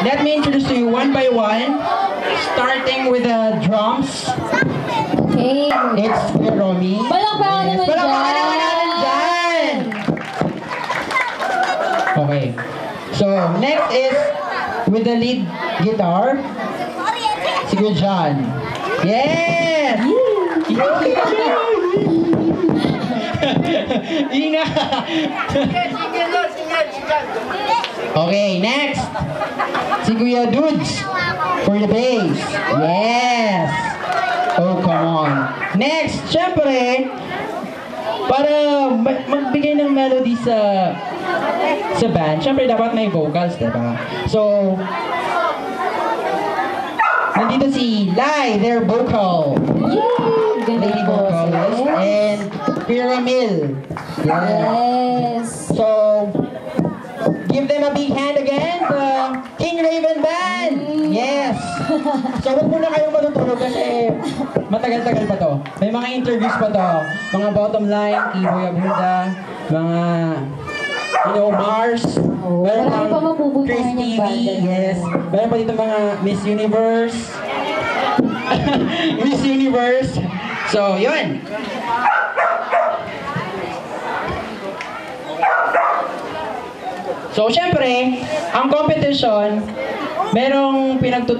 let me introduce to you one by one, starting with the drums. Okay. It's Romy. Palakpakan naman Palakpakan dyan. naman natin dyan! Okay. So, next is with the lead guitar, si Kuya John. Yes! Ina! Okay, next. Si Kuya Dudes for the bass. Yes! Oh, come on. Next, syempre, para magbigay ng melody sa band, syempre dapat may vocals, diba? So, nandito si Lai, their vocal. Lady vocalist. And Pyramil. Yes. So, give them a big hand again, the King Raven Band. Yes. So, huwag muna kayong matutulog kasi matagal-tagal pa to. May mga interviews pa to. Mga bottom line, Iboy Abunda, mga, Mars. Meron marami pa mapupuntahan Chris yung TV. banda. Yes. Meron pa dito mga Miss Universe. Miss Universe. So, yun. So, syempre, ang competition, merong pinagtutulungan